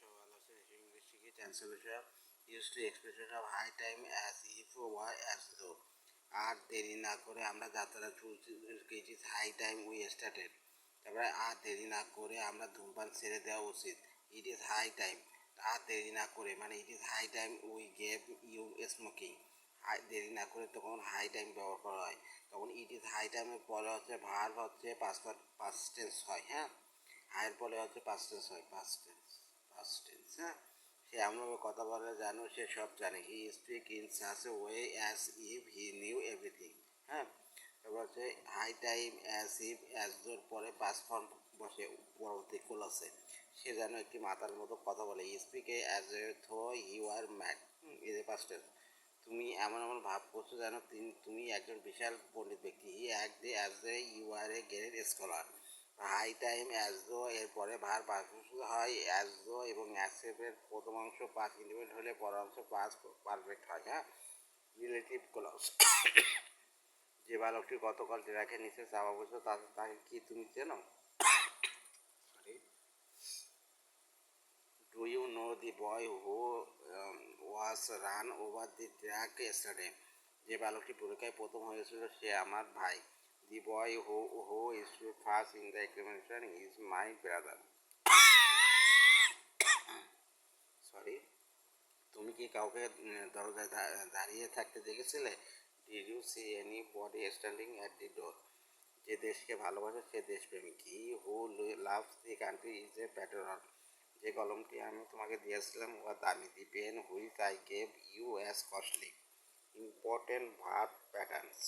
ভালো আছে ইংলিশ শিখি translation use to expression of high time as if were as though. আর দেরি না করে আমরা যাত্রা চলছি, it is high time we started. তারপরে আর দেরি না করে আমরা ধূমপান ছেড়ে দেওয়া উচিত, ইট ইজ হাই টাইম। আর দেরি না করে মানে it is high time we gave you smoking. দেরি না করে তখন হাই টাইম ব্যবহার করা হয়, তখন ইট ইজ হাই টাইমের পরে হচ্ছে ভার্ব হচ্ছে পাস্ট টেন্স হয়। হ্যাঁ, হায়ের পরে হচ্ছে পাস্ট টেন্স হয়, পাস্ট টেন্স। হ্যাঁ, সে এমনভাবে কথা বলে জানো সে সব জানে। He speak in such a way as if he knew everything. হ্যাঁ, তারপর হচ্ছে high time as if as though পরে পাস ফর্ম বসে পরবর্তী আছে। সে যেন একটি মাতার মতো কথা বলে। Speak a as a though you are mad. এই যে পাস্ট টেন্স। তুমি এমন এমন ভাব করছো যেন তুমি একজন বিশাল পণ্ডিত ব্যক্তি। He acted as a you are a great scholar. High time as though এরপরে ভার পাস হয় অ্যাজ দো এবং অ্যাসেপের প্রথম অংশ পাস ইন্ডিপেন্ডেন্ট হলে পর অংশ পাস পারফেক্ট হয়। হ্যাঁ, রিলেটিভ ক্লজ। যে বালকটি গতকাল ট্রাকের নিচে চাপা বসে তাকে কি তুমি চেনো? Sorry, do you know the boy who was run over the track yesterday? যে বালকটি পরীক্ষায় প্রথম হয়েছিল সে আমার ভাই। The boy who is first in the examination is my brother. Sorry, তুমি কি কাউকে দরজায় দাঁড়িয়ে থাকতে দেখেছিলে? Did you see anybody standing at the door? যে দেশকে ভালোবাসে সে দেশপ্রেমিক। He who loves the country is a patriot. যে কলমটি আমি তোমাকে দিয়েছিলাম ও দামি। The pen which I gave you as costly. Important verb patterns.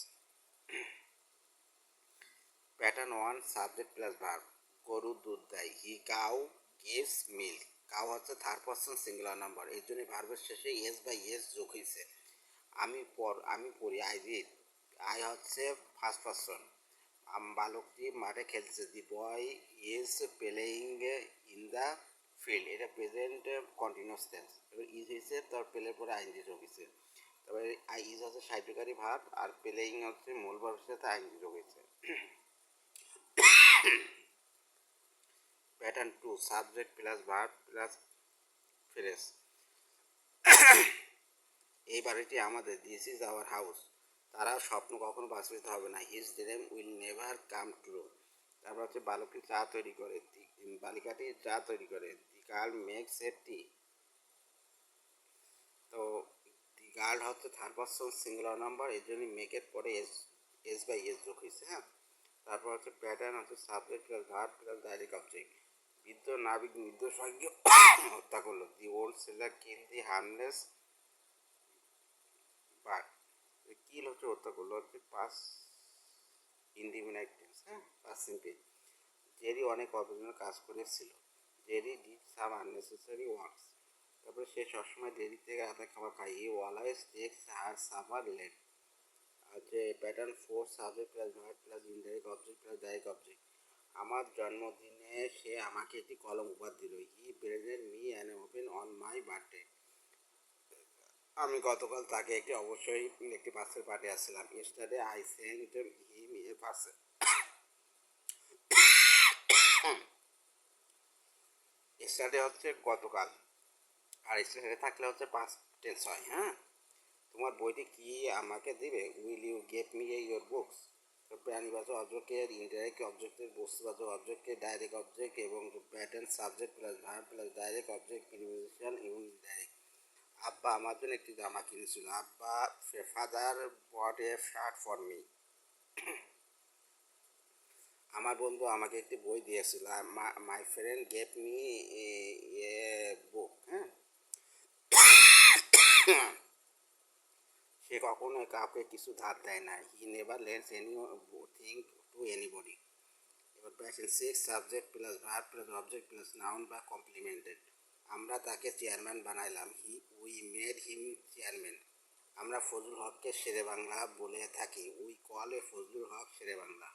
Pattern 1, subject plus verb. গরু দুধ দেয়। He cow gives milk. Cow হচ্ছে থার্ড পারসন সিঙ্গুলার নাম্বার, এর জন্য ভার্বের শেষে এস বা এস যোগ হয়েছে। আমি পড়ি, আই রিড। আই হচ্ছে ফার্স্ট পারসন। বালকটি মাঠে খেলছে। The boy is playing in the field. এটা প্রেজেন্ট কন্টিনিউয়াস টেন্স। এবার ইজ হয়েছে তার প্লের পরে আইনজি যোগ হয়েছে। তারপরে আই ইজ হচ্ছে সাহিত্যকারী ভার্ব আর প্লেয়িং হচ্ছে মূল ভার্বের সাথে আইনজি যোগ হয়েছে। Pattern 2, subject plus verb plus phrase. এই বাড়িটি আমাদের। This is our house. তারা স্বপ্ন কখনো বাস্তবিত হবে না। His dream will never come true. তারপর হচ্ছে বালকটি চা তৈরি করে। বালিকাটি চা তৈরি করে। দি গার্ল মেক্স এ টি। তো দি গার্ল হচ্ছে থার্ড পারসন সিঙ্গুলার নাম্বার, এর জন্য মেকের পরে এস বাই এস যোগ হয়েছে। হ্যাঁ, তারপর হচ্ছে প্যাটার্ন হচ্ছে subject plus verb plus direct object. বৃদ্ধ নাবিক নির্দোষ ভাগ্য হত্যা করলো। The old sailor kill the harmless bird. Kill হচ্ছে হত্যা করলো, হচ্ছে পাস ইনডিফিনাইট টেন্স। হ্যাঁ, পাস সিম্পল। জেরি অনেক অপ্রয়োজনীয় কাজ করেছিল। Jerry did some unnecessary works. তারপরে সে সবসময় দেরি থেকে হাতে খাবার খায়। He always takes her supper late. হচ্ছে pattern 4, subject plus verb plus indirect object plus direct object. আমার জন্মদিনে সে আমাকে একটি কলম উপহার দিল। হি present me an open on my birthday. আমি গতকাল তাকে একটি পার্সেল পাঠিয়েছিলাম। Yesterday I sent him a parcel. Yesterday হচ্ছে গতকাল, আর ইয়েস্টারডে থাকলে হচ্ছে পাস্ট টেন্স হয়। হ্যাঁ, তোমার বইটি কি আমাকে দিবে? Will you gave me your books. তো প্রাণীবাচক অবজেক্টের ইনডাইরেক্ট অবজেক্টের বস্তুবাচক অবজেক্টের ডাইরেক্ট অবজেক্ট এবং pattern subject plus verb plus direct object preposition এবং ইনডাইরেক্ট। আব্বা আমার জন্য একটি জামা কিনেছিল। আব্বা father bought a shirt for me. আমার বন্ধু আমাকে একটি বই দিয়েছিল। My friend gave me a book. হ্যাঁ, সে কখনো কাউকে কিছু ধার দেয় না। He never lends anything to anybody. এবার pattern 6, subject plus verb plus object plus noun বা কমপ্লিমেন্টেড। আমরা তাকে চেয়ারম্যান বানাইলাম। We made him chairman. আমরা ফজলুল হককে শেরে বাংলা বলে থাকি। We call A Fazlul Huq Shere Bangla.